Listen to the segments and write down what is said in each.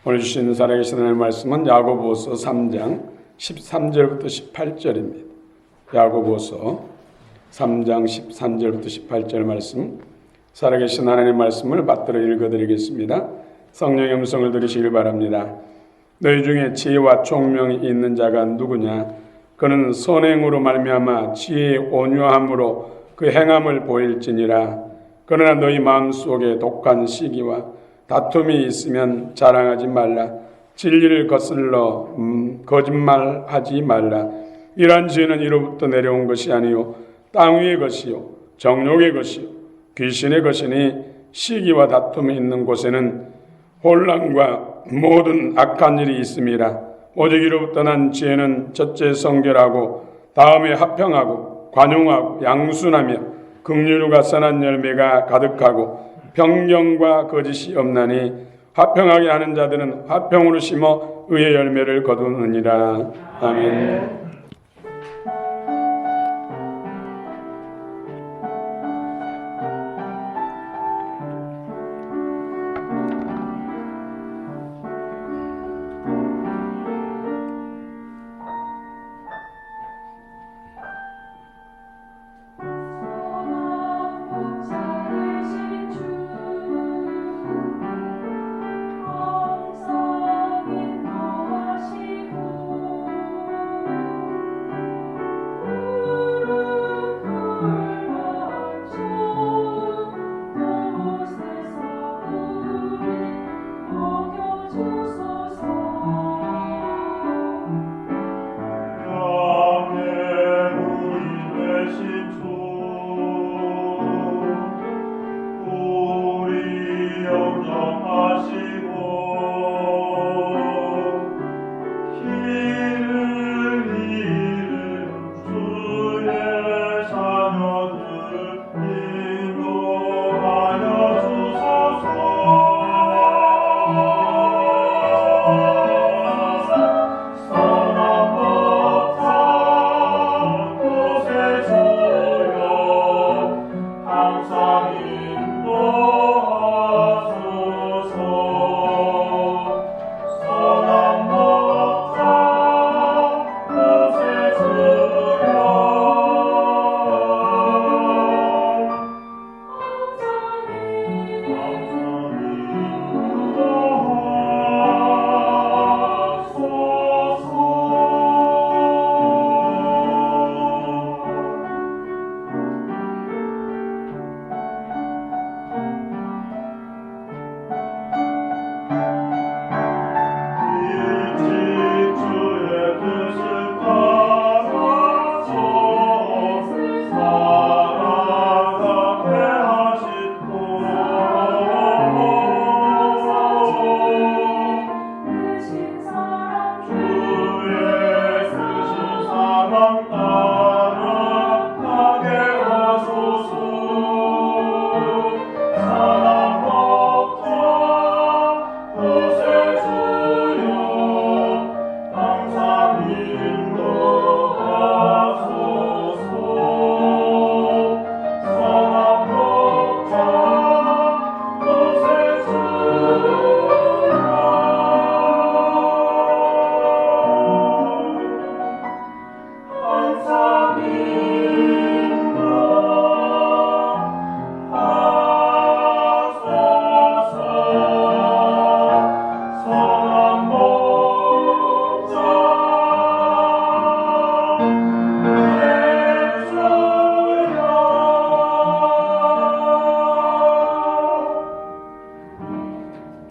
오늘 주신 살아계신 하나님의 말씀은 야고보서 3장 13절부터 18절입니다. 야고보서 3장 13절부터 18절 말씀, 살아계신 하나님의 말씀을 받들어 읽어드리겠습니다. 성령의 음성을 들으시길 바랍니다. 너희 중에 지혜와 총명이 있는 자가 누구냐? 그는 선행으로 말미암아 지혜의 온유함으로 그 행함을 보일지니라. 그러나 너희 마음속에 독한 시기와 다툼이 있으면 자랑하지 말라. 진리를 거슬러 거짓말하지 말라. 이러한 지혜는 이로부터 내려온 것이 아니요 땅 위의 것이요 정욕의 것이요 귀신의 것이니, 시기와 다툼이 있는 곳에는 혼란과 모든 악한 일이 있음이라. 오직 이로부터 난 지혜는 첫째 성결하고 다음에 화평하고 관용하고 양순하며 긍휼과 선한 열매가 가득하고 변경과 거짓이 없나니, 화평하게 하는 자들은 화평으로 심어 의의 열매를 거두느니라. 아멘.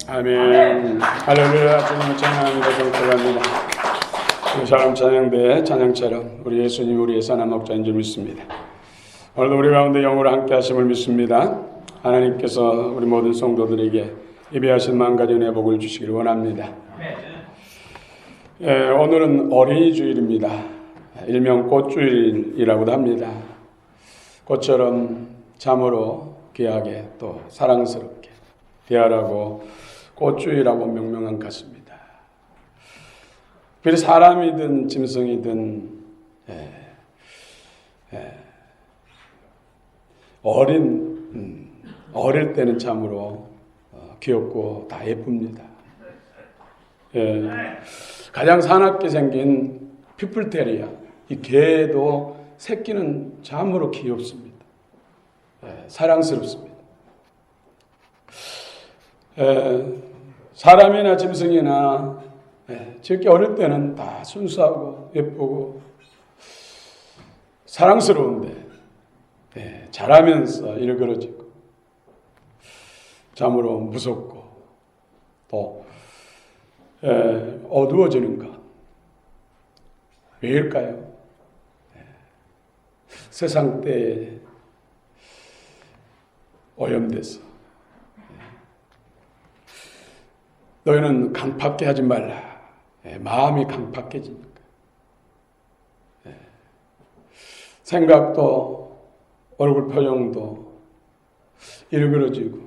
아멘. 할렐루야. 주님을 찬양합니다. 경배합니다. 사람 찬양대의 찬양처럼 우리 예수님 우리의 선한 목자인 줄 믿습니다. 오늘도 우리 가운데 영으로 함께 하심을 믿습니다. 하나님께서 우리 모든 성도들에게 예비하신 만가지 은혜의 복을 주시기를 원합니다. 오늘은 어린이 주일입니다. 일명 꽃주일이라고도 합니다. 꽃처럼 참으로 귀하게 또 사랑스럽게 대하라고 꽃주일이라고 명명한 것 같습니다. 그래서 사람이든 짐승이든 어릴 때는 참으로 귀엽고 다 예쁩니다. 가장 사납게 생긴 피플테리아, 이 개도 새끼는 참으로 귀엽습니다. 사랑스럽습니다. 사람이나 짐승이나 저렇게 어릴 때는 다 순수하고 예쁘고 사랑스러운데 자라면서 일그러지고 참으로 무섭고 또 어두워지는 것. 왜일까요? 세상 때에 오염돼서 너희는 강팍게 하지 말라. 마음이 강팍해지니까. 생각도 얼굴 표정도 일그러지고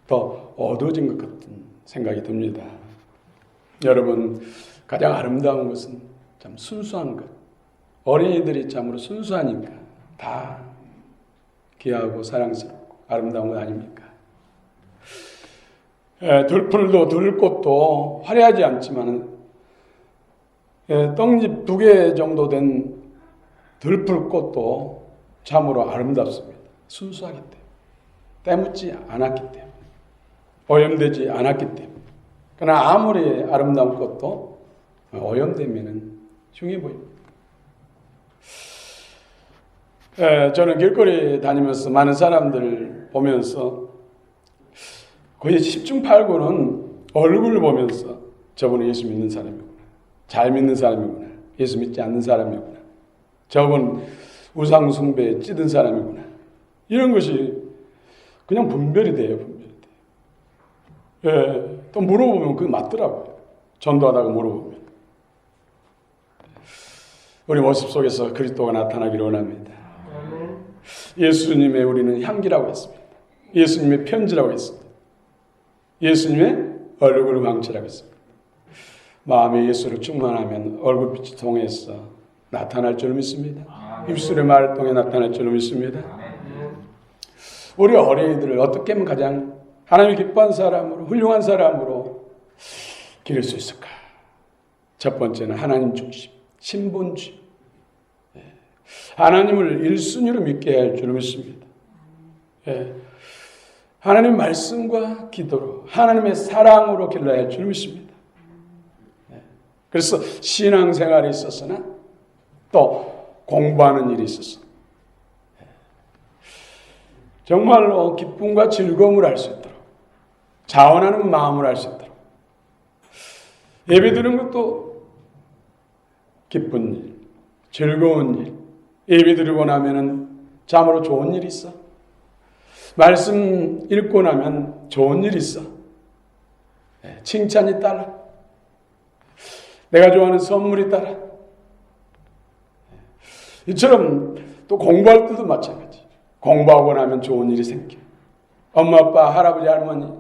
더 어두워진 것 같은 생각이 듭니다. 여러분, 가장 아름다운 것은 참 순수한 것. 어린이들이 참으로 순수하니까 다 귀하고 사랑스럽고 아름다운 것 아닙니까? 들풀도 들꽃도 화려하지 않지만 떡잎 2개 정도 된 들풀꽃도 참으로 아름답습니다. 순수하기 때문에. 때묻지 않았기 때문에. 오염되지 않았기 때문에. 그러나 아무리 아름다운 꽃도 오염되면 흉해 보입니다. 저는 길거리 다니면서 많은 사람들을 보면서 거의 10중 8구는 얼굴을 보면서 저분은 예수 믿는 사람이구나. 잘 믿는 사람이구나. 예수 믿지 않는 사람이구나. 저분 우상 숭배에 찌든 사람이구나. 이런 것이 그냥 분별이 돼요. 분별이 돼요. 또 물어보면 그게 맞더라고요. 전도하다가 물어보면. 우리 모습 속에서 그리스도가 나타나기를 원합니다. 예수님의 우리는 향기라고 했습니다. 예수님의 편지라고 했습니다. 예수님의 얼굴 광채라고 했습니다. 마음에 예수를 충만하면 얼굴빛이 통해서 나타날 줄 믿습니다. 입술의 말을 통해 나타날 줄 믿습니다. 우리 어린이들을 어떻게 하면 가장 하나님이 기뻐한 사람으로, 훌륭한 사람으로 기를 수 있을까? 첫 번째는 하나님 중심, 신본주의. 하나님을 1순위로 믿게 할 줄 믿습니다. 하나님 말씀과 기도로, 하나님의 사랑으로 길러야 할 줄 믿습니다. 그래서 신앙생활에 있어서나 또 공부하는 일이 있어서 정말로 기쁨과 즐거움을 알 수 있도록, 자원하는 마음을 알 수 있도록, 예배 드리는 것도 기쁜 일, 즐거운 일, 예배 드리고 나면은 참으로 좋은 일이 있어. 말씀 읽고 나면 좋은 일이 있어. 칭찬이 따라. 내가 좋아하는 선물이 따라. 이처럼 또 공부할 때도 마찬가지. 공부하고 나면 좋은 일이 생겨. 엄마, 아빠, 할아버지, 할머니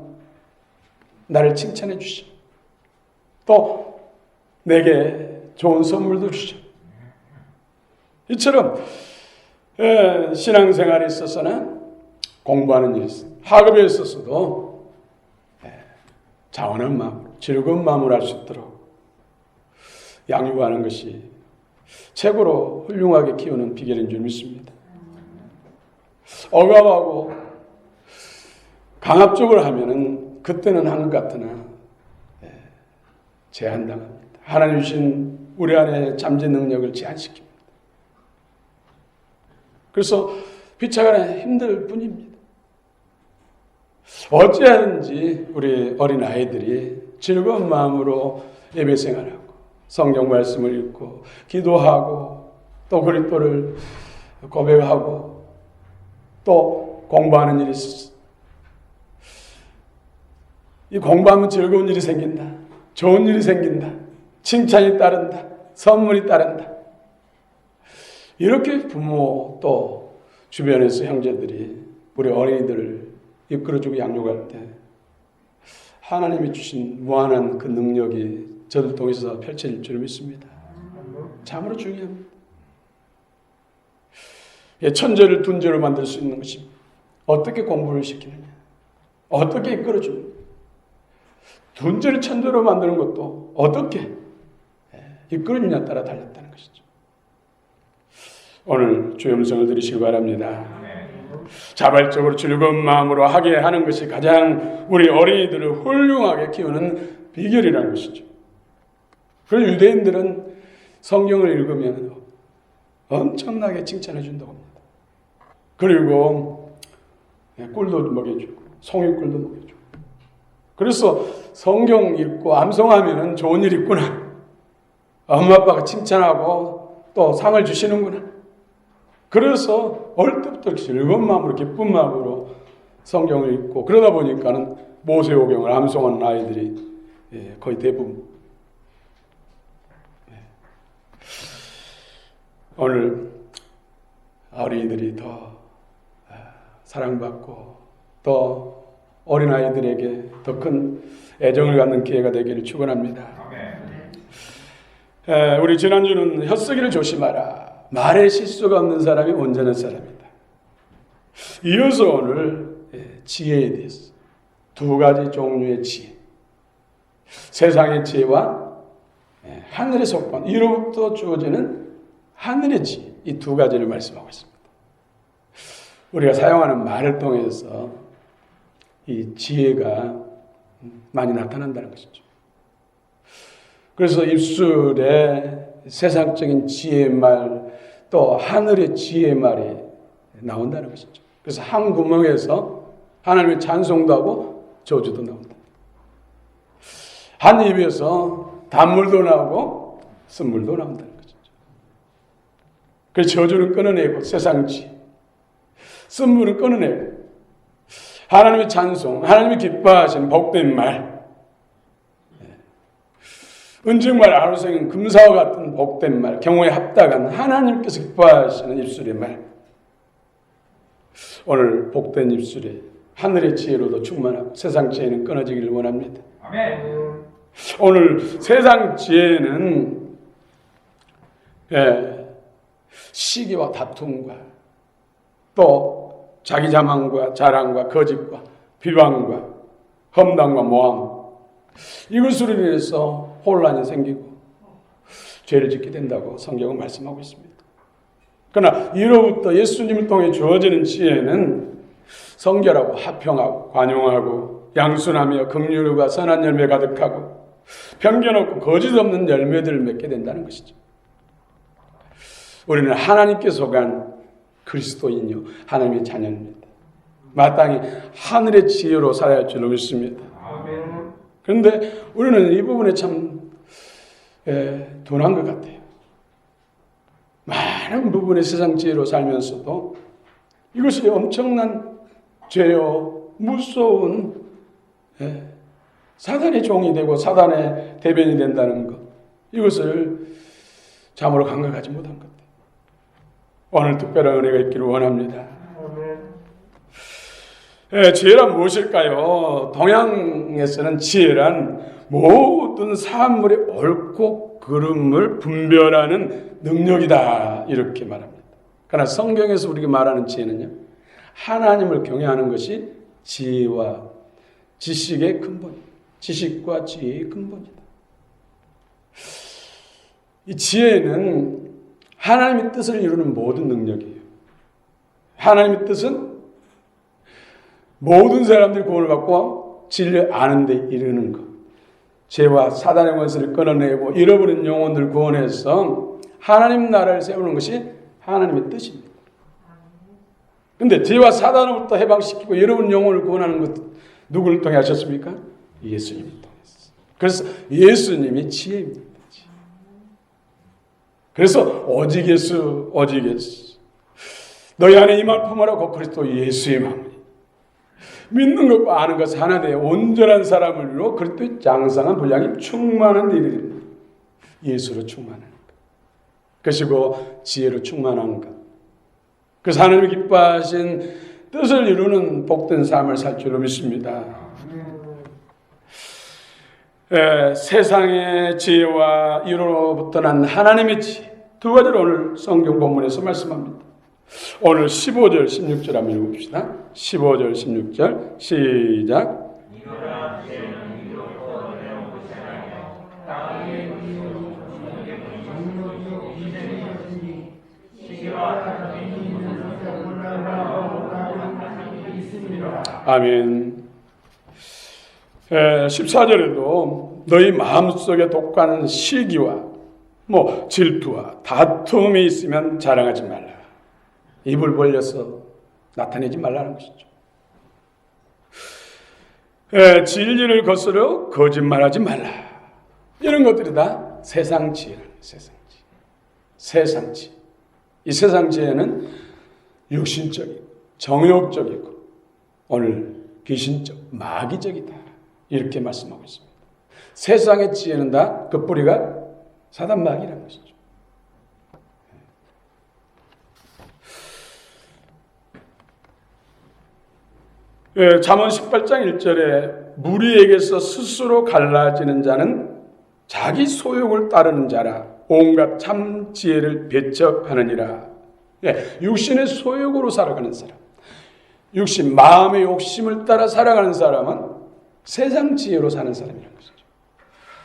나를 칭찬해 주셔. 또 내게 좋은 선물도 주셔. 이처럼 신앙생활에 있어서는 공부하는 일이 있어. 학업에 있어서도 자원한 마음으로, 즐거운 마음으로 할 수 있도록 양육하는 것이 최고로 훌륭하게 키우는 비결인 줄 믿습니다. 억압하고 강압적으로 하면은 그때는 한 것 같으나 제한당합니다. 하나님 주신 우리 안에 잠재 능력을 제한시킵니다. 그래서 피차간에 힘들 뿐입니다. 어찌하든지 우리 어린 아이들이 즐거운 마음으로 예배 생활하고 성경 말씀을 읽고 기도하고 또 그리스도를 고백하고 또 공부하는 일이 있었어. 이 공부하면 즐거운 일이 생긴다. 좋은 일이 생긴다. 칭찬이 따른다. 선물이 따른다. 이렇게 부모 또 주변에서 형제들이 우리 어린이들을 이끌어주고 양육할 때 하나님이 주신 무한한 그 능력이 저들 통해서 펼쳐질 줄 믿습니다. 참으로 중요합니다. 천재를 둔재로 만들 수 있는 것입니다. 어떻게 공부를 시키느냐, 어떻게 이끌어주느냐. 둔재를 천재로 만드는 것도 어떻게 이끌림에 따라 달렸다는 것이죠. 오늘 주의 음성을 들으시기 바랍니다. 자발적으로 즐거운 마음으로 하게 하는 것이 가장 우리 어린이들을 훌륭하게 키우는 비결이라는 것이죠. 그래서 유대인들은 성경을 읽으면 엄청나게 칭찬해 준다고 합니다. 그리고 꿀도 먹여주고 송이꿀도 먹여주고. 그래서 성경 읽고 암송하면 좋은 일 있구나. 엄마 아빠가 칭찬하고 또 상을 주시는구나. 그래서 어릴 때부터 즐거운 마음으로 기쁜 마음으로 성경을 읽고 그러다 보니까는 모세오경을 암송하는 아이들이 거의 대부분. 오늘 어린이들이 더 사랑받고 또 어린아이들에게 더 큰 애정을 갖는 기회가 되기를 축원합니다. 우리 지난주는 혀쓰기를 조심하라. 말에 실수가 없는 사람이 온전한 사람이다. 이어서 오늘 지혜에 대해서 두 가지 종류의 지혜, 세상의 지혜와 하늘의 속권, 이로부터 주어지는 하늘의 지혜, 이 두 가지를 말씀하고 있습니다. 우리가 사용하는 말을 통해서 이 지혜가 많이 나타난다는 것이죠. 그래서 입술에 세상적인 지혜의 말, 또 하늘의 지혜의 말이 나온다는 것이죠. 그래서 한 구멍에서 하나님의 찬송도 하고 저주도 나온다. 한 입에서 단물도 나오고 쓴물도 나온다는 것이죠. 그래서 저주는 끊어내고 세상 지혜, 쓴물은 끊어내고 하나님의 찬송, 하나님이 기뻐하시는 복된 말, 은증말, 아루생은 금사와 같은 복된 말, 경호에 합당한 하나님께서 기뻐하시는 입술의 말. 오늘 복된 입술에 하늘의 지혜로도 충만하고 세상 지혜는 끊어지기를 원합니다. 아멘. 오늘 세상 지혜는 시기와 다툼과 또 자기 자만과 자랑과 거짓과 비방과 험담과 모함, 이것으로 인해서 혼란이 생기고 죄를 짓게 된다고 성경은 말씀하고 있습니다. 그러나 이로부터 예수님을 통해 주어지는 지혜는 성결하고 화평하고 관용하고 양순하며 긍휼과 선한 열매 가득하고 편견 없고 거짓 없는 열매들을 맺게 된다는 것이죠. 우리는 하나님께 속한 그리스도인이요 하나님의 자녀입니다. 마땅히 하늘의 지혜로 살아야 할 줄로 믿습니다. 그런데 우리는 이 부분에 참 둔한 것 같아요. 많은 부분의 세상 지혜로 살면서도 이것이 엄청난 죄요 무서운 사단의 종이 되고 사단의 대변이 된다는 것, 이것을 참으로 감각하지 못한 것 같아요. 오늘 특별한 은혜가 있기를 원합니다. 지혜란 무엇일까요? 동양에서는 지혜란 모든 사물의 옳고 그름을 분별하는 능력이다, 이렇게 말합니다. 그러나 성경에서 우리가 말하는 지혜는요, 하나님을 경외하는 것이 지혜와 지식의 근본입니다. 지식과 지혜의 근본이다. 이 지혜는 하나님의 뜻을 이루는 모든 능력이에요. 하나님의 뜻은 모든 사람들이 구원을 받고 진리를 아는 데 이르는 것, 죄와 사단의 권세를 끊어내고 잃어버린 영혼들 구원해서 하나님 나라를 세우는 것이 하나님의 뜻입니다. 그런데 죄와 사단으로부터 해방시키고 잃어버린 영혼을 구원하는 것 누구를 통해 하셨습니까? 예수님을 통해서. 그래서 예수님이 지혜입니다. 그래서 오직 예수, 오직 예수, 너희 안에 이 말 품으라고 그리스도 예수의 마음이 믿는 것과 아는 것이 하나 되어 온전한 사람을 이루어 그리스도의 장성한 분량이 충만한 일이 됩니다. 예수로 충만한 것, 그것이고 지혜로 충만한 것, 그래서 하나님이 기뻐하신 뜻을 이루는 복된 삶을 살 줄로 믿습니다. 세상의 지혜와 이로부터 난 하나님의 지혜, 두 가지를 오늘 성경 본문에서 말씀합니다. 오늘 15절 16절 한번 읽어봅시다. 15절 16절 시작. 아멘. 14절에도 너희 마음속에 독하는 시기와 질투와 다툼이 있으면 자랑하지 말라. 입을 벌려서 나타내지 말라는 것이죠. 진리를 거스려 거짓말하지 말라. 이런 것들이 다 세상 지혜라는 세상 지혜. 이 세상 지혜는 육신적이고 정욕적이고 오늘 귀신적, 마귀적이다. 이렇게 말씀하고 있습니다. 세상의 지혜는 다 그 뿌리가 사단 마귀라는 것이죠. 잠언 18장 1절에 무리에게서 스스로 갈라지는 자는 자기 소욕을 따르는 자라 온갖 참 지혜를 배척하느니라. 육신의 소욕으로 살아가는 사람, 육신, 마음의 욕심을 따라 살아가는 사람은 세상 지혜로 사는 사람이라는 것이죠.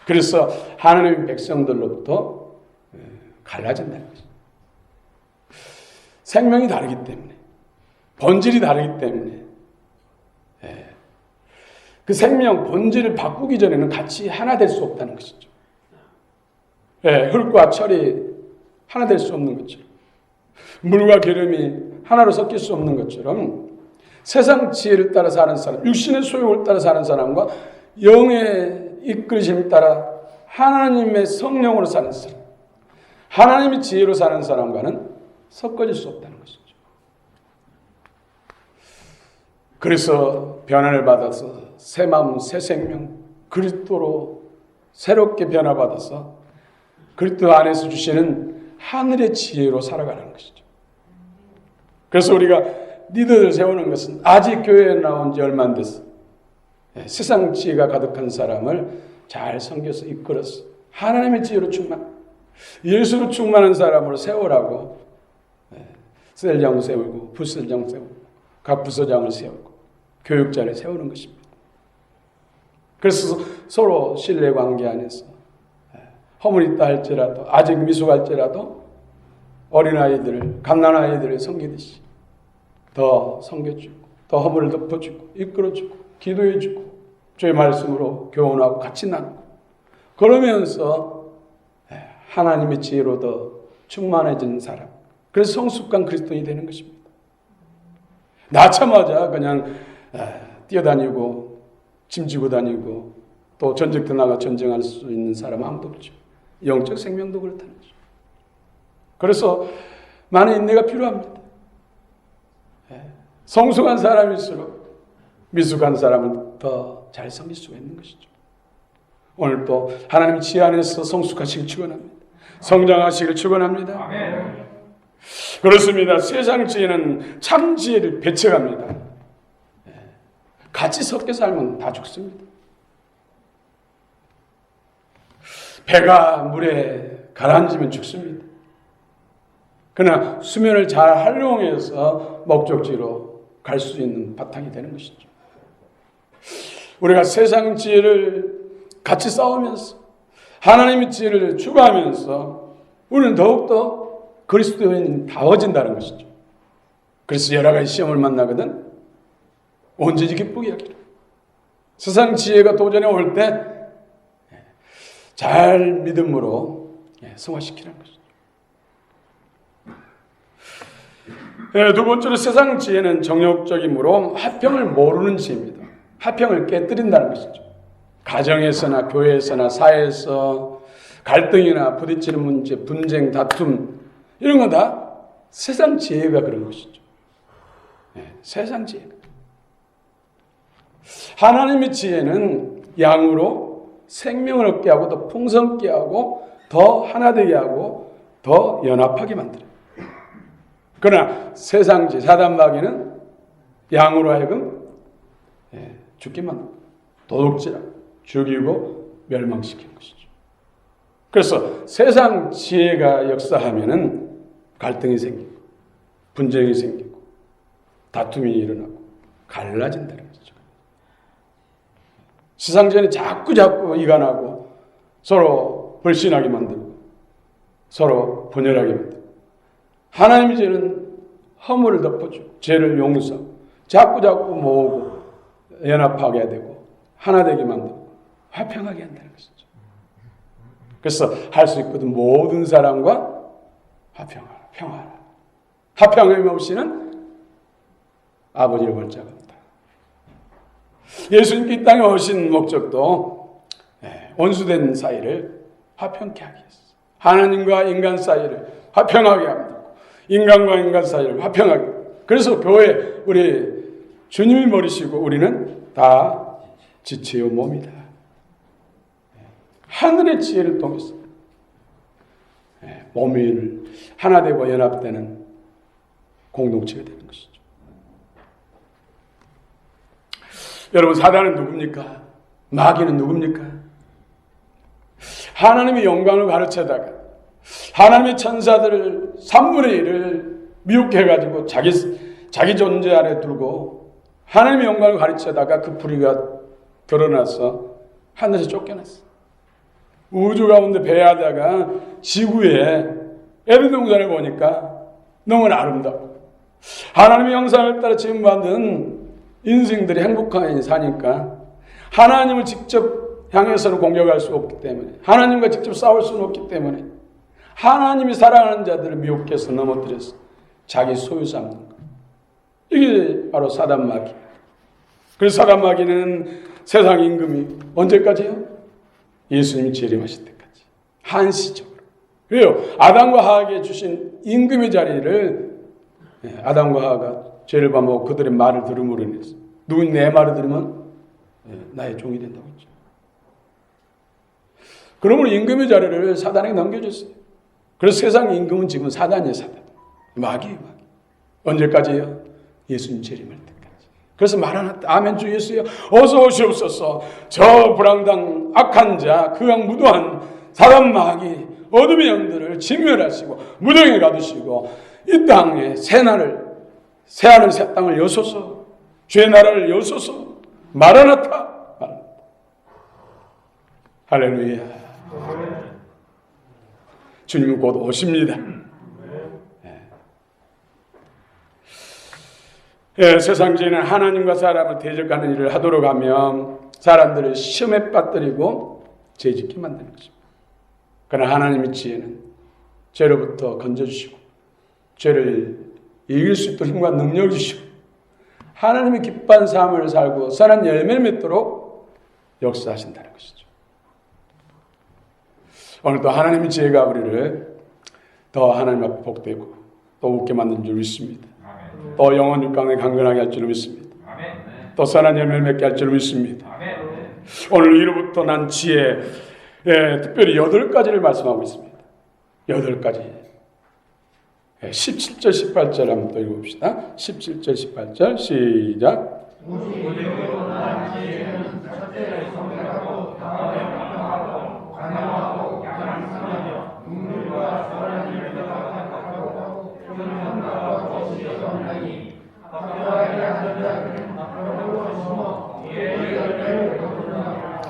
그래서 하나님의 백성들로부터 갈라진다는 것이죠. 생명이 다르기 때문에, 본질이 다르기 때문에 그 생명, 본질을 바꾸기 전에는 같이 하나 될 수 없다는 것이죠. 흙과 철이 하나 될 수 없는 것처럼, 물과 기름이 하나로 섞일 수 없는 것처럼 세상 지혜를 따라 사는 사람, 육신의 소욕을 따라 사는 사람과 영의 이끌심을 따라 하나님의 성령으로 사는 사람, 하나님의 지혜로 사는 사람과는 섞어질 수 없다는 것이죠. 그래서 변화를 받아서 새 마음, 새 생명, 그리스도로 새롭게 변화받아서 그리스도 안에서 주시는 하늘의 지혜로 살아가는 것이죠. 그래서 우리가 리더를 세우는 것은 아직 교회에 나온 지 얼마 안 됐어. 세상 지혜가 가득한 사람을 잘 섬겨서 이끌어서 하나님의 지혜로 예수로 충만한 사람으로 세우라고 셀장 세우고 부셀장 세우고 각 부서장을 세우고 교육자를 세우는 것입니다. 그래서 서로 신뢰관계 안에서 허물이 있다 할지라도 아직 미숙할지라도 어린아이들을 갓난아이들을 섬기듯이 더 섬겨주고 더 허물을 덮어주고 이끌어주고 기도해주고 주의 말씀으로 교훈하고 같이 나누고 그러면서 하나님의 지혜로 더 충만해진 사람, 그래서 성숙한 그리스도인이 되는 것입니다. 낳자마자 그냥 뛰어다니고 짐지고 다니고 또 전쟁터 나가 전쟁할 수 있는 사람 아무도 없죠. 영적 생명도 그렇다는 거죠. 그래서 많은 인내가 필요합니다. 성숙한 사람일수록 미숙한 사람은 더 잘 섬길 수가 있는 것이죠. 오늘 또 하나님 지혜 안에서 성숙하시길 축원합니다. 성장하시길 축원합니다. 아멘. 그렇습니다. 세상 지혜는 참 지혜를 배척합니다. 같이 섞여 살면 다 죽습니다. 배가 물에 가라앉으면 죽습니다. 그러나 수면을 잘 활용해서 목적지로 갈 수 있는 바탕이 되는 것이죠. 우리가 세상 지혜를 같이 싸우면서 하나님의 지혜를 추구하면서 우리는 더욱더 그리스도인다워진다는 것이죠. 그래서 여러 가지 시험을 만나거든 언제지 기쁘게 하기를. 세상 지혜가 도전에 올 때 잘 믿음으로 승화시키라는 것이죠. 두 번째로 세상 지혜는 정욕적이므로 화평을 모르는 지혜입니다. 화평을 깨뜨린다는 것이죠. 가정에서나 교회에서나 사회에서 갈등이나 부딪히는 문제, 분쟁, 다툼 이런 건 다 세상 지혜가 그런 것이죠. 세상 지혜가. 하나님의 지혜는 양으로 생명을 얻게 하고 더 풍성케 하고 더 하나 되게 하고 더 연합하게 만들어요. 그러나 세상 지혜, 사단 마귀는 양으로 하여금 죽게 만들고 도둑질하고 죽이고 멸망시키는 것이죠. 그래서 세상 지혜가 역사하면은 갈등이 생기고 분쟁이 생기고 다툼이 일어나고 갈라진다는 거죠. 세상 지혜는 자꾸 이간하고 서로 불신하게 만들고 서로 분열하게 만들고 하나님의 지혜는 허물을 덮어주고 죄를 용서하고 자꾸 모으고 연합하게 되고 하나 되게 만들고 화평하게 한다는 것이죠. 그래서 할 수 있거든. 모든 사람과 화평하라, 평화하라. 화평함이 없이는 아버지를 볼 자가 없다. 예수님께 이 땅에 오신 목적도 원수된 사이를 화평케 하기 위해서, 하나님과 인간 사이를 화평하게 합니다. 인간과 인간 사이를 화평하게. 그래서 교회 우리 주님이 머리시고 우리는 다 지체요 몸이다. 하늘의 지혜를 통해서 몸이 하나 되고 연합되는 공동체가 되는 것이죠. 여러분, 사단은 누굽니까? 마귀는 누굽니까? 하나님의 영광을 가르쳐다가 하나님의 천사들을 3분의 1을 미혹해가지고 자기 존재 아래 두고 하나님의 영광을 가르쳐다가 그 불의가 드러나서 하늘에서 쫓겨났어. 우주 가운데 배하다가 지구에 에덴 동산을 보니까 너무나 아름답고 하나님의 형상을 따라 지음받은 인생들이 행복하게 사니까 하나님을 직접 향해서는 공격할 수 없기 때문에, 하나님과 직접 싸울 수는 없기 때문에 하나님이 사랑하는 자들을 미혹해서 넘어뜨려서 자기 소유 삼는 것. 이게 바로 사단 마귀. 그래서 사단 마귀는 세상 임금이 언제까지요? 예수님이 재림하실 때까지. 한시적으로. 왜요? 아담과 하악에 주신 임금의 자리를 아담과 하악가 죄를 범하고 그들의 말을 들음으로 인해서, 누군지 내 말을 들으면 나의 종이 된다고 했죠. 그러므로 임금의 자리를 사단에게 넘겨줬어요. 그래서 세상 임금은 지금 사단이에요. 사단. 마귀예요. 마귀. 언제까지요? 예수님 재림할 때까지. 그래서 말하나 아멘 주 예수여 어서 오시옵소서. 저 불황당 악한 자 그강 무도한 사단 마귀 어둠의 영들을 진멸하시고 무덤에 가두시고 이 땅에 새하늘 새 땅을 여소서, 죄의 나라를 여소서. 마라나타. 할렐루야. 주님은 곧 오십니다. 세상 죄는 하나님과 사람을 대적하는 일을 하도록 하면 사람들을 시험에 빠뜨리고 죄짓게 만드는 것입니다. 그러나 하나님의 지혜는 죄로부터 건져주시고 죄를 이길 수 있도록 힘과 능력을 주시고 하나님의 기뻐한 삶을 살고 선한 열매를 맺도록 역사하신다는 것이죠. 오늘도 하나님의 지혜가 우리를 더 하나님 앞에 복되고 또 웃게 만든 줄 믿습니다. 또 영혼 육강에 강건하게 할 줄 믿습니다. 또 선한 열매를 맺게 할 줄 믿습니다. 오늘 이로부터 난 지혜, 특별히 8가지를 말씀하고 있습니다. 8가지. 17절 18절 한번 또 읽어봅시다. 17절 18절 시작.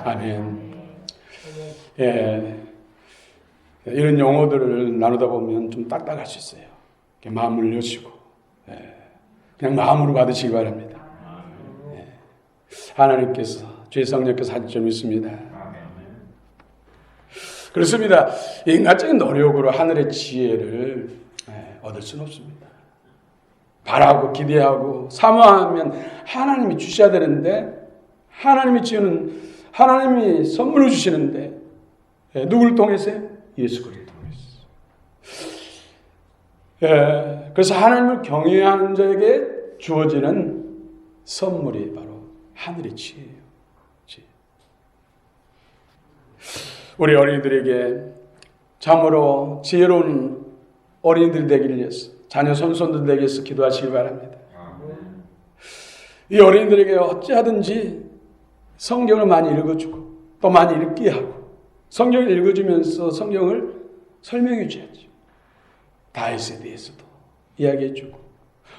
아멘. 이런 용어들을 나누다 보면 좀 딱딱할 수 있어요. 마음을 여시고 그냥 마음으로 받으시기 바랍니다. 하나님께서 주의 성령께서 하실 줄 믿습니다. 그렇습니다. 인간적인 노력으로 하늘의 지혜를 얻을 수는 없습니다. 바라고 기대하고 사모하면 하나님이 주셔야 되는데 하나님의 지혜는 하나님이 선물로 주시는데 누구를 통해서요? 예수 그리스도를 통해서. 그래서 하나님을 경외하는 자에게 주어지는 선물이 바로 하늘의 지혜예요. 지혜. 우리 어린이들에게 참으로 지혜로운 어린이들 되기를 위해서 자녀 손손들 되기 위해서 기도하시기 바랍니다. 이 어린이들에게 어찌하든지 성경을 많이 읽어주고 또 많이 읽게 하고 성경을 읽어주면서 성경을 설명해 줘야죠. 다윗에 대해서도 이야기해주고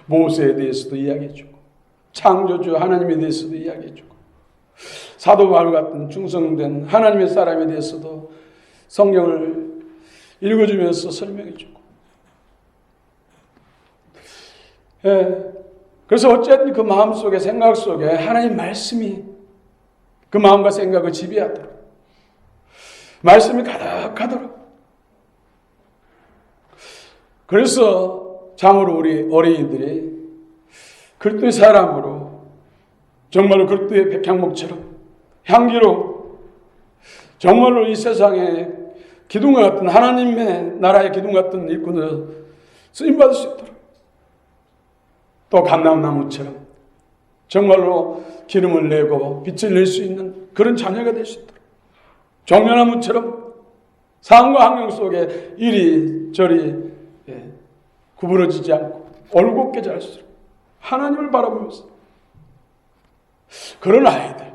모세에 대해서도 이야기해주고 창조주 하나님에 대해서도 이야기해주고 사도 바울 같은 충성된 하나님의 사람에 대해서도 성경을 읽어주면서 설명해주고 그래서 어쨌든 그 마음 속에, 생각 속에 하나님 말씀이 그 마음과 생각을 지배하도록, 말씀이 가득하도록. 그래서 참으로 우리 어린이들이 그리스도의 사람으로 정말로 그리스도의 백향목처럼 향기로 정말로 이 세상에 기둥과 같은, 하나님의 나라의 기둥 같은 일꾼을 쓰임받을 수 있도록, 또 감람나무처럼 정말로 기름을 내고 빛을 낼 수 있는 그런 자녀가 될 수 있도록, 종려나무처럼 상황과 환경 속에 이리저리 구부러지지 않고 올곧게 자랄 수 있도록 하나님을 바라보면서, 그런 아이들,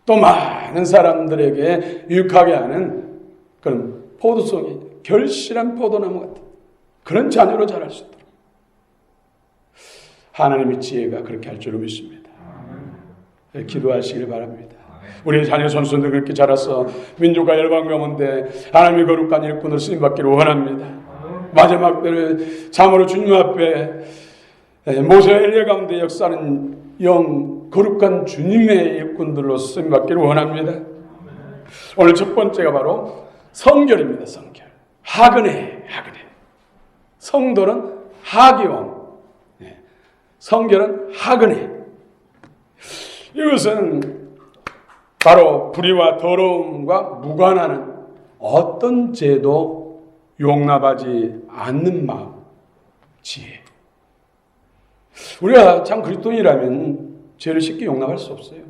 또 많은 사람들에게 유익하게 하는 그런 포도송이 결실한 포도나무 같은 그런 자녀로 자랄 수 있도록 하나님의 지혜가 그렇게 할 줄로 믿습니다. 기도하시길 바랍니다. 우리 자녀 선수들 그렇게 자라서 민족과 열방 가운데 하나님의 거룩한 일꾼으로 쓰임받기를 원합니다. 마지막 때를 참으로 주님 앞에 모세 엘리야 가운데 역사하는 영 거룩한 주님의 일꾼들로 쓰임받기를 원합니다. 오늘 첫 번째가 바로 성결입니다. 성결. 하근해. 성도는 하기왕, 성결은 하근해. 이것은 바로 불의와 더러움과 무관하는 어떤 죄도 용납하지 않는 마음, 지혜. 우리가 참 그리스도인이라면 죄를 쉽게 용납할 수 없어요.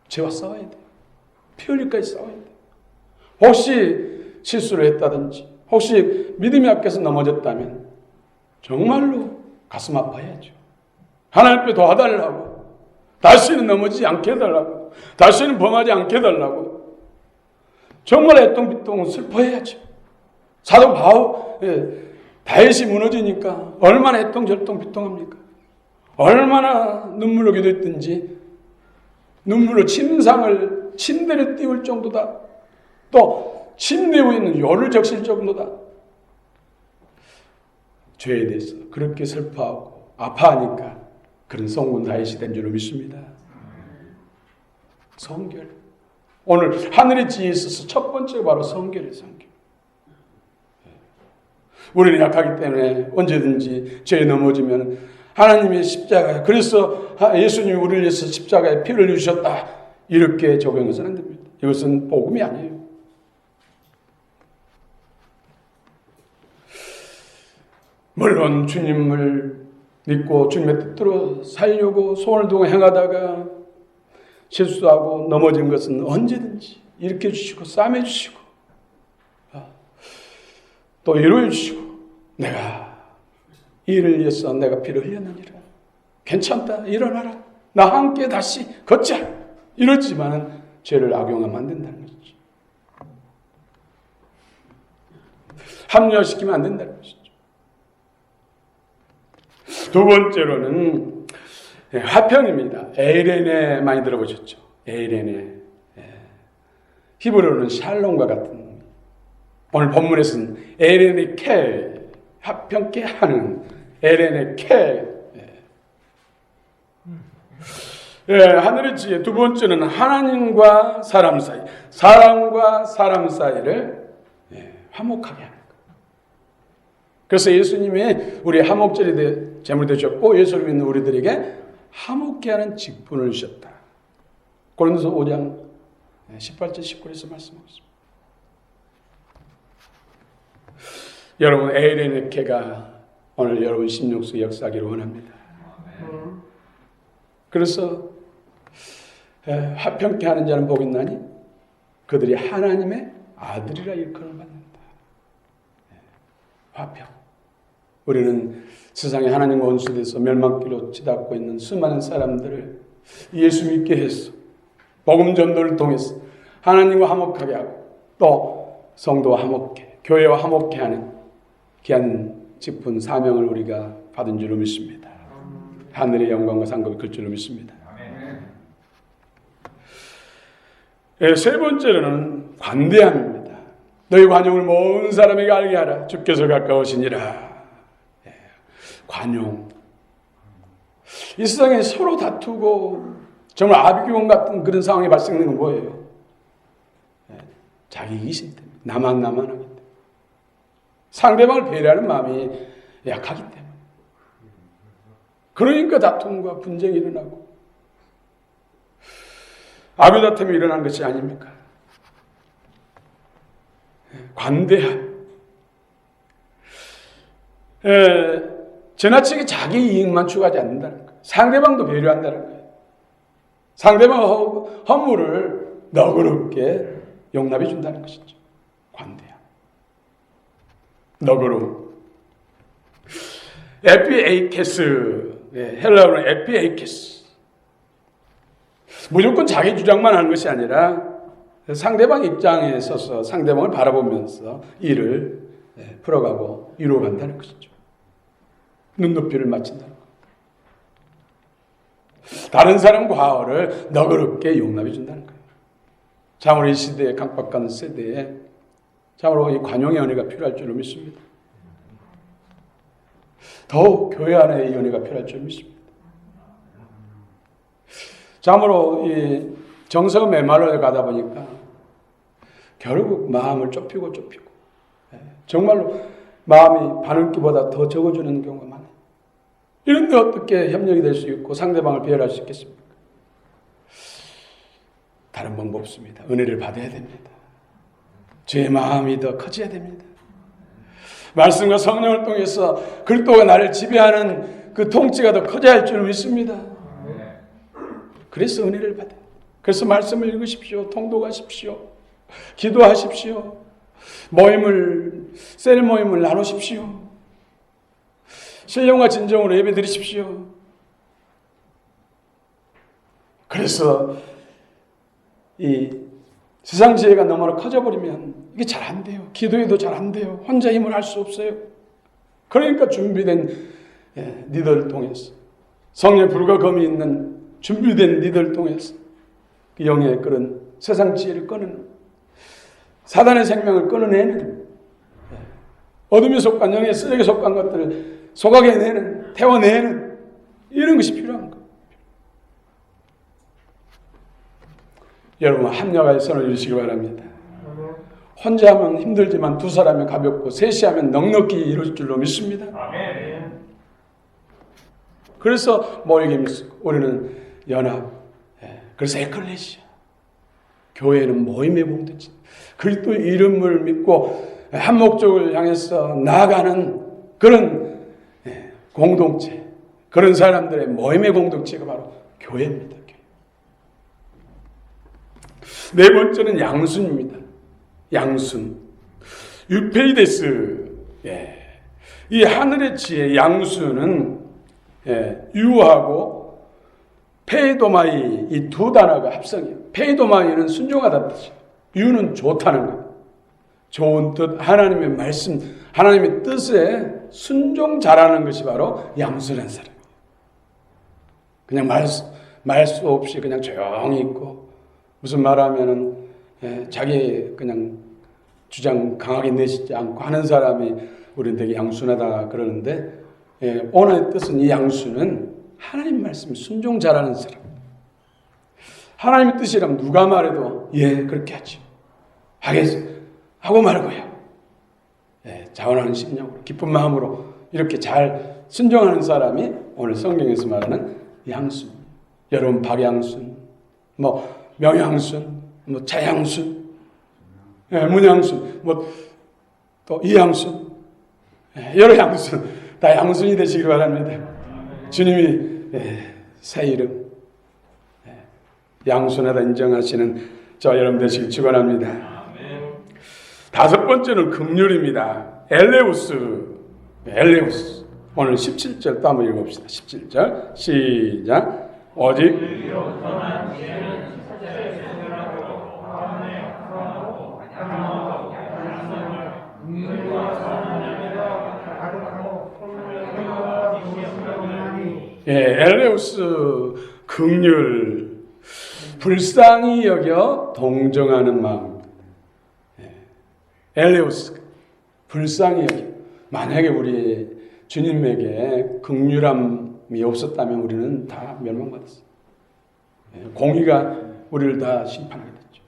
죄와 싸워야 돼. 피 흘릴까지 싸워야 돼. 혹시 실수를 했다든지, 혹시 믿음이 약해서 넘어졌다면 정말로 가슴 아파야죠. 하나님 앞에 도와달라고, 다시는 넘어지지 않게 해달라고, 다시는 범하지 않게 해달라고 정말 애통비통 슬퍼해야죠. 사도 다윗이 무너지니까 얼마나 애통절통비통합니까? 얼마나 눈물로 기도했든지 눈물로 침대를 띄울 정도다. 또 침대 위에 있는 요를 적실 정도다. 죄에 대해서 그렇게 슬퍼하고 아파하니까 그런 성군 다윗이 된 줄로 믿습니다. 성결. 오늘 하늘의 지혜에 있어서 첫 번째가 바로 성결이에요. 성결. 우리는 약하기 때문에 언제든지 죄에 넘어지면 하나님의 십자가에, 그래서 예수님이 우리를 위해서 십자가에 피를 흘리셨다, 이렇게 적용해서는 안 됩니다. 이것은 복음이 아니에요. 물론 주님을 믿고 주님의 뜻대로 살려고 손을 두고 행하다가 실수하고 넘어진 것은 언제든지 일으켜 주시고 싸매 주시고 또 위로해 주시고, 내가 이 일을 위해서 내가 피를 흘렸느니라, 괜찮다, 일어나라, 나 함께 다시 걷자, 이러지만은 죄를 악용하면 안 된다는 것이죠. 합리화시키면 안 된다는 것이죠. 두 번째로는 화평입니다. 에이레네 많이 들어보셨죠? 에이레네. 히브리어는 샬롬과 같은, 오늘 본문에서는 에이레네 케, 화평케 하는 에이레네 케. 하늘의 지혜. 두 번째는 하나님과 사람 사이, 사람과 사람 사이를 화목하게 하는 것. 그래서 예수님이 우리 화목절이 제물이 되셨고, 예수를 믿는 우리들에게 화목케 하는 직분을 주셨다. 고린도서 5장 18절 19절에서 말씀하고 있습니다. 여러분, 에이레네케가 오늘 여러분 심령 속에 역사하기를 원합니다. 그래서 화평케 하는 자는 복이 있나니 그들이 하나님의 아들이라 일컬음을 받는다. 화평. 우리는 세상에 하나님과 원수돼서 멸망길로 치닫고 있는 수많은 사람들을 예수 믿게 해서 복음 전도를 통해서 하나님과 화목하게 하고, 또 성도와 화목해, 교회와 화목해 하는 귀한 직분, 사명을 우리가 받은 줄로 믿습니다. 하늘의 영광과 상급이 클 줄로 믿습니다. 세 번째로는 관대함입니다. 너희 관용을 모든 사람에게 알게 하라. 주께서 가까우시니라. 관용. 이 세상에 서로 다투고 정말 아비규환 같은 그런 상황이 발생하는 건 뭐예요? 자기 이기심 때문에. 나만 하기 때문에. 상대방을 배려하는 마음이 약하기 때문에. 그러니까 다툼과 분쟁이 일어나고 아비다툼이 일어난 것이 아닙니까? 관대함. 지나치게 자기 이익만 추구하지 않는다는 거예요. 상대방도 배려한다는 거예요. 상대방 허물을 너그럽게 용납해 준다는 것이죠. 관대함. 너그러움. 에피에이케스. 헬라어로는 에피에이케스. 무조건 자기 주장만 하는 것이 아니라 상대방 입장에 서서 상대방을 바라보면서 일을 풀어가고 이루어간다는 것이죠. 눈높이를 맞춘다는 것. 다른 사람 과오를 너그럽게 용납해 준다는 거예요. 참으로 이 시대에 강박한 세대에 참으로 이 관용의 은혜가 필요할 줄로 믿습니다. 더욱 교회 안에 이 은혜가 필요할 줄로 믿습니다. 참으로 이 정서가 메말라 가다 보니까 결국 마음을 좁히고 정말로 마음이 바늘기보다 더 적어주는 경우가 많아요. 이런데 어떻게 협력이 될 수 있고 상대방을 배려할 수 있겠습니까? 다른 방법 없습니다. 은혜를 받아야 됩니다. 제 마음이 더 커져야 됩니다. 말씀과 성령을 통해서 그리스도가 나를 지배하는 그 통치가 더 커져야 할 줄 믿습니다. 그래서 은혜를 받아요. 그래서 말씀을 읽으십시오. 통독하십시오. 기도하십시오. 셀 모임을 나누십시오. 신령과 진정으로 예배 드리십시오. 그래서 이 세상 지혜가 너무나 커져버리면 이게 잘 안 돼요. 기도해도 잘 안 돼요. 혼자 힘을 할 수 없어요. 그러니까 준비된 니들을 통해서 성령의 불과 검이 있는 준비된 니들을 통해서 그 영의 그런 세상 지혜를 끊는 사단의 생명을 끊어내는 어둠의 속간 영의 쓰레기 속간 것들을 속아내는 태워내는 이런 것이 필요한 거예요. 여러분 합력하여 선을 이루시기 바랍니다. 혼자 하면 힘들지만 두 사람이 가볍고 셋이 하면 넉넉히 이룰 줄로 믿습니다. 그래서 모이게 믿고 우리는 연합. 그래서 에클레시아. 교회는 모임의 공동체. 그리스도 이름을 믿고 한 목적을 향해서 나아가는 그런 공동체. 그런 사람들의 모임의 공동체가 바로 교회입니다. 네 번째는 양순입니다. 양순. 유페이데스. 이 하늘의 지혜 양순은 유하고 페이도마이 이 두 단어가 합성이에요. 페이도마이는 순종하다는 뜻이에요. 유는 좋다는 거예요. 좋은 뜻, 하나님의 말씀, 하나님의 뜻에 순종 잘하는 것이 바로 양순한 사람이에요. 그냥 말 수 없이 그냥 조용히 있고 무슨 말하면은 자기 그냥 주장 강하게 내시지 않고 하는 사람이 우리는 되게 양순하다 그러는데 오늘의 뜻은 이 양순은 하나님 말씀 순종 잘하는 사람. 하나님의 뜻이라면 누가 말해도 그렇게 하죠. 하겠어 하고 말고요. 자원하는 심령으로 기쁜 마음으로 이렇게 잘 순종하는 사람이 오늘 성경에서 말하는 양순. 여러분 박양순, 명양순, 자양순, 문양순, 또 이양순, 여러 양순 다 양순이 되시길 바랍니다. 주님이 새 이름 양순하다 인정하시는 저 여러분 되시길 축원합니다. 다섯 번째는 긍휼입니다. 엘레우스. 오늘 17절 또 한번 읽어봅시다. 17절 시작. 오직 엘레우스 긍휼 불쌍히 여겨 동정하는 마음. 엘레우스 불쌍히 여겨. 만약에 우리 주님에게 긍휼함 없었다면 우리는 다 멸망받았어요. 공의가 우리를 다 심판하게 됐죠.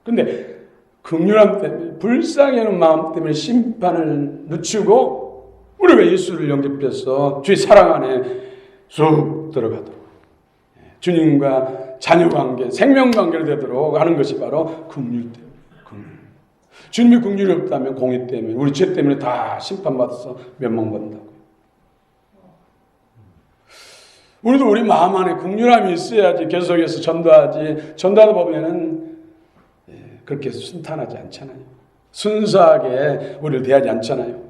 그런데 긍휼함 때문에, 불쌍히 여는 마음 때문에 심판을 늦추고 우리가 예수를 영접해서 주의 사랑 안에 쑥 들어가도록, 주님과 자녀관계, 생명관계를 되도록 하는 것이 바로 긍휼 때문에. 주님이 긍휼이 없다면 공의 때문에, 우리 죄 때문에 다 심판받아서 멸망받는다고요. 우리도 우리 마음 안에 긍휼함이 있어야지 계속해서 전도하지. 전도하다 보면은 그렇게 순탄하지 않잖아요. 순수하게 우리를 대하지 않잖아요.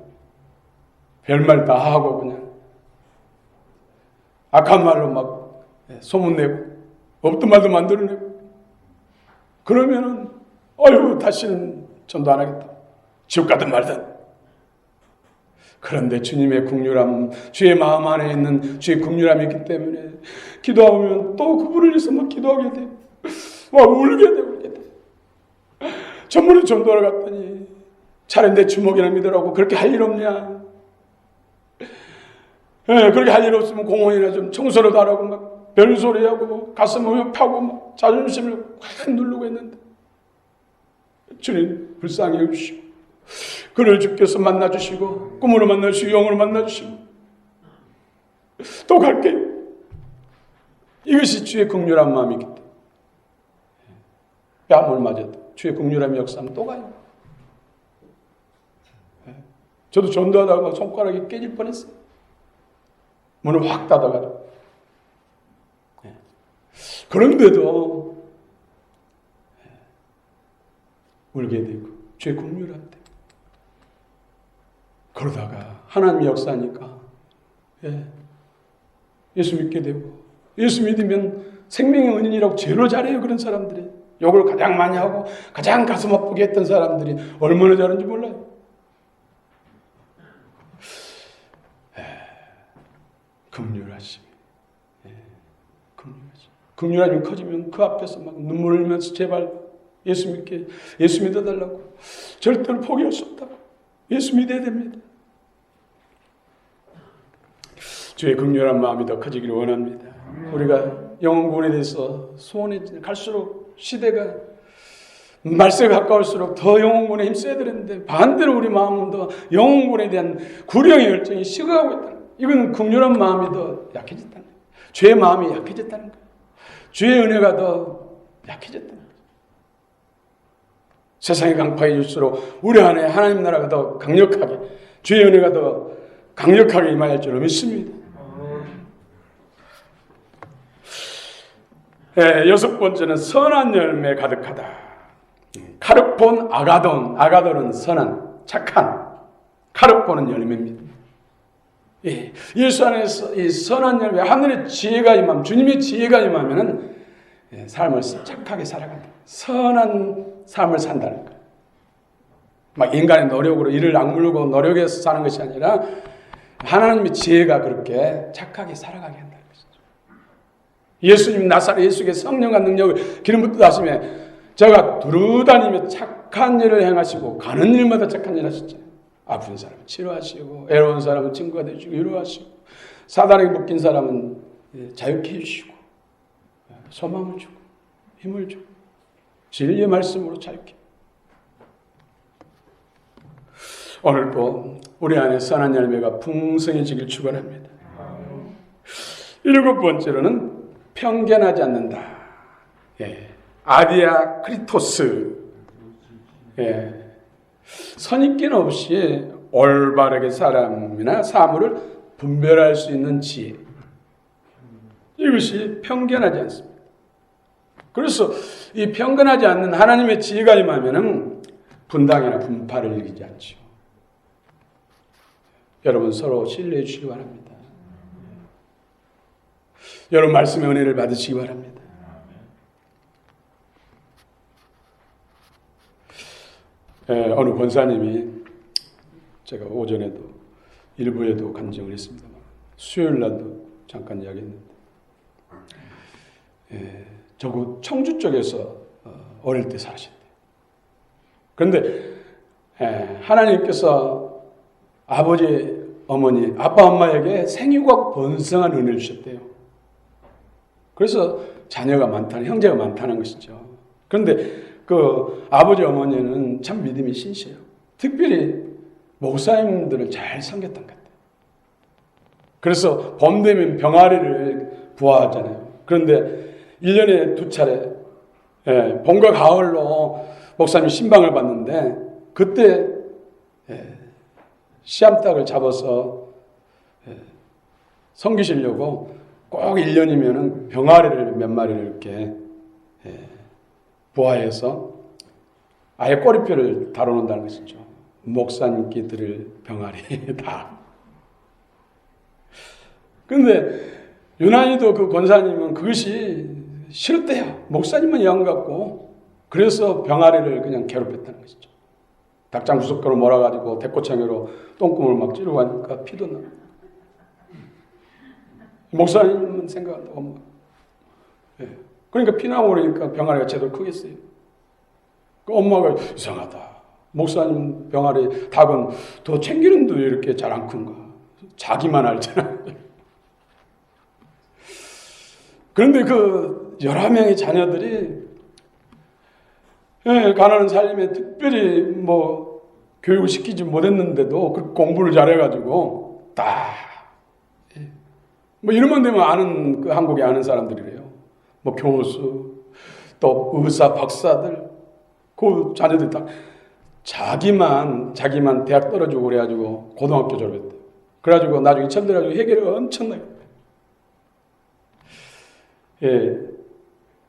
별말 다 하고 그냥 악한 말로 막 소문내고 없던 말도 만들어내고, 그러면은 다시는 전도 안 하겠다, 지옥 가든 말든. 그런데 주님의 긍휼함, 주의 마음 안에 있는 주의 긍휼함이 있기 때문에 기도하면 또 그분을 위해서 막 기도하게 되고 막 울게 되고 전문에 전도하러 갔더니 차라리 내 주먹이나 믿으라고, 그렇게 할 일 없냐? 그렇게 할 일 없으면 공원이나 좀 청소라도 하라고 막 별소리하고 가슴을 파고 막 자존심을 확 누르고 했는데, 주님 불쌍히 여기시고 그를 주께서 만나주시고 꿈으로 만나주시고 영으로 만나주시고 또 갈게요. 이것이 주의 긍휼한 마음이기 때문에 뺨을 맞아도 주의 긍휼함이 역사하면 또 가요. 저도 전도하다가 손가락이 깨질 뻔했어요. 문을 확 닫아가지고. 그런데도 울게 되고 주의 긍휼한데, 그러다가 하나님이 역사하니까 예수 믿게 되고, 예수 믿으면 생명의 은인이라고 제일 잘해요. 그런 사람들이 욕을 가장 많이 하고 가장 가슴 아프게 했던 사람들이 얼마나 잘하는지 몰라요. 긍휼하심, 긍휼함이 커지면 그 앞에서 막 눈물을 흘리면서 제발 예수 믿어달라고, 절대로 포기할 수 없다고, 예수 믿어야 됩니다. 주의 긍휼한 마음이 더 커지기를 원합니다. 우리가 영혼구원에 대해서 소원해 갈수록 시대가 말세가 가까울수록 더 영혼구원에 힘써야 되는데, 반대로 우리 마음은 더 영혼구원에 대한 구령의 열정이 식어가고 있다는 거예요. 이건 긍휼한 마음이 더 약해졌다는 거예요. 죄의 마음이 약해졌다는 거예요. 주의 은혜가 더 약해졌다는 거예요. 세상이 강팍해질수록 우리 안에 하나님 나라가 더 강력하게, 주의 은혜가 더 강력하게 임할 줄로 믿습니다. 여섯 번째는 선한 열매 가득하다. 카르폰 아가돈은 선한, 착한, 카르폰은 열매입니다. 예수 안에서 이 선한 열매, 하늘의 지혜가 임하면, 주님의 지혜가 임하면은 삶을 착하게 살아간다. 선한 삶을 산다는 거예요. 막 인간의 노력으로 이를 악물고 노력해서 사는 것이 아니라 하나님의 지혜가 그렇게 착하게 살아가게 한다는 것이죠. 예수님 나사렛 예수께 성령과 능력을 기름 붓듯 하시며 제가 두루다니며 착한 일을 행하시고 가는 일마다 착한 일을 하셨잖아요. 아픈 사람은 치료하시고 애로운 사람은 친구가 되시고 위로하시고 사단에게 묶인 사람은 자유케 해주시고 소망을 주고 힘을 주고 진리의 말씀으로 자유케. 오늘도 우리 안에 선한 열매가 풍성해지길 축원합니다. 일곱 번째로는 편견하지 않는다. 아디아 크리토스. 선입견 없이 올바르게 사람이나 사물을 분별할 수 있는 지혜. 이것이 편견하지 않습니다. 그래서 이 편견하지 않는 하나님의 지혜가 임하면은 분당이나 분파를 일으키지 않죠. 여러분 서로 신뢰해 주시기 바랍니다. 여러분 말씀의 은혜를 받으시기 바랍니다. 어느 권사님이 제가 오전에도 일부에도 간증을 했습니다만 수요일 날도 잠깐 이야기했는데 저구 청주 쪽에서 어릴 때 사셨대요. 그런데 하나님께서 아버지의 어머니, 아빠 엄마에게 생육하고 번성한 은혜를 주셨대요. 그래서 자녀가 많다는, 형제가 많다는 것이죠. 그런데 그 아버지 어머니는 참 믿음이 신실해요. 특별히 목사님들을 잘 섬겼던 것 같아요. 그래서 봄 되면 병아리를 부화하잖아요. 그런데 1년에 2차례 봄과 가을로 목사님 신방을 받는데 그때 씨암탉을 잡아서 섬기시려고 꼭 1년이면 병아리를 몇 마리를 이렇게 부화해서 아예 꼬리표를 다뤄놓는다는 것이죠. 목사님께 드릴 병아리 다. 그런데 유난히도 그 권사님은 그것이 싫대요. 목사님만 영 같고. 그래서 병아리를 그냥 괴롭혔다는 것이죠. 닭장 구석으로 몰아가지고 대꼬챙이로 똥구멍을 막 찌르고 하니까 피도 나. 목사님은 생각한다고 엄마. 그러니까 피나고 그러니까 병아리가 제대로 크겠어요. 그 엄마가 이상하다. 목사님 병아리 닭은 더 챙기는데 왜 이렇게 잘 안 큰가? 자기만 알잖아. 그런데 그 11명의 자녀들이 가난한 삶에 특별히 뭐 교육을 시키지 못했는데도 그 공부를 잘해가지고 뭐 이러면 되면 아는 그 한국에 아는 사람들이래요. 뭐 교수 또 의사 박사들 그 자녀들 다 자기만 대학 떨어지고 그래가지고 고등학교 졸업했대. 그래가지고 나중에 철들어가지고 해결을 엄청나게.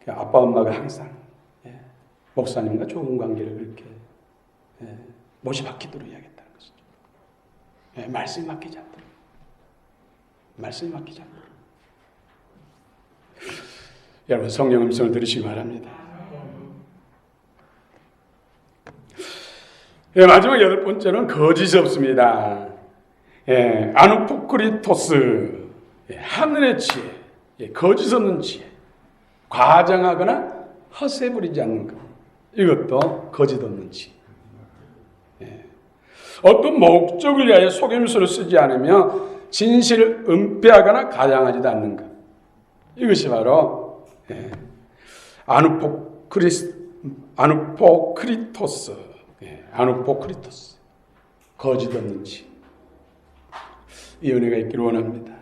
아빠 엄마가 항상 목사님과 좋은 관계를 그렇게 못이 박히도록 해야겠다는 것이죠. 말씀이 막히지 않도록. 말씀이 막히지 않도록. 여러분 성령 음성을 들으시기 바랍니다. 마지막 8번째는 거짓이 없습니다. 아누포크리토스, 하늘의 지혜, 거짓 없는 지혜, 과장하거나 허세 부리지 않는 것. 이것도 거짓 없는 지혜. 어떤 목적을 위하여 속임수를 쓰지 않으며 진실을 은폐하거나 가장하지도 않는 것. 이것이 바로 아누포크리토스, 아누포크리토스, 거짓 없는 지혜. 이 은혜가 있기를 원합니다.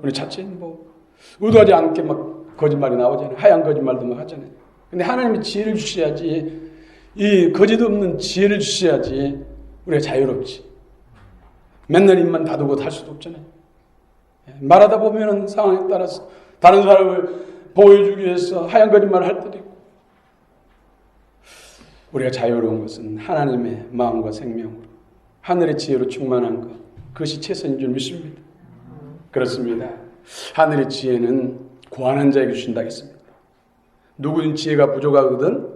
우리 자체는 뭐 의도하지 않게 막 거짓말이 나오잖아요. 하얀 거짓말도 막 하잖아요. 근데 하나님이 지혜를 주셔야지, 이 거짓 없는 지혜를 주셔야지 우리가 자유롭지. 맨날 입만 다두고 살 수도 없잖아요. 말하다 보면은 상황에 따라서 다른 사람을 보여주기 위해서 하얀 거짓말을 할 때도 있고. 우리가 자유로운 것은 하나님의 마음과 생명으로 하늘의 지혜로 충만한 것, 그것이 최선인 줄 믿습니다. 그렇습니다. 하늘의 지혜는 구하는 자에게 주신다 했습니다. 누구든 지혜가 부족하거든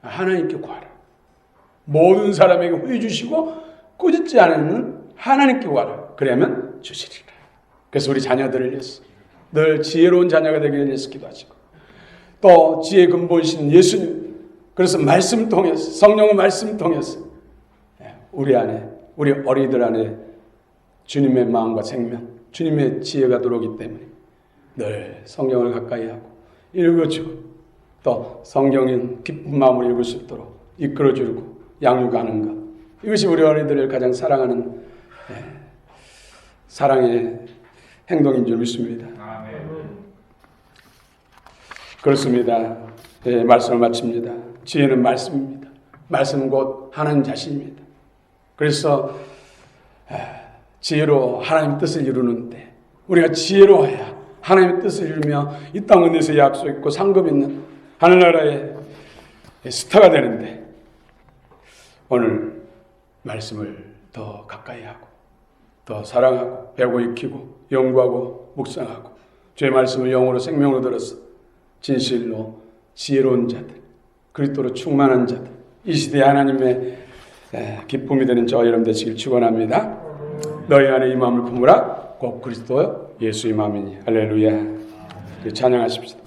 하나님께 구하라. 모든 사람에게 후히 주시고 꾸짖지 않으면 하나님께 구하라. 그러면 주시리라. 그래서 우리 자녀들을 위해서 늘 지혜로운 자녀가 되기를 위해서 기도하시고, 또 지혜의 근본이신 예수님, 그래서 말씀 통해서, 성령의 말씀 통해서 우리 안에, 우리 어린이들 안에 주님의 마음과 생명, 주님의 지혜가 들어오기 때문에 늘 성경을 가까이 하고 읽어주고, 또 성경인 기쁜 마음으로 읽을 수 있도록 이끌어주고 양육하는 것, 이것이 우리 어린이들을 가장 사랑하는 사랑의 행동인 줄 믿습니다. 그렇습니다. 말씀을 마칩니다. 지혜는 말씀입니다. 말씀은 곧 하나님 자신입니다. 그래서 지혜로 하나님의 뜻을 이루는데, 우리가 지혜로워야 하나님의 뜻을 이루며 이 땅 은혜에서 약속 있고 상급 있는 하늘나라의 스타가 되는데, 오늘 말씀을 더 가까이 하고 더 사랑하고 배우고 익히고 연구하고 묵상하고 주의 말씀을 영으로 생명으로 들어서 진실로 지혜로운 자들, 그리스도로 충만한 자들, 이 시대에 하나님의 기쁨이 되는 저와 여러분 되시길 축원합니다. 너희 안에 이 마음을 품으라. 곧 그리스도 예수의 마음이니. 할렐루야. 찬양하십시다.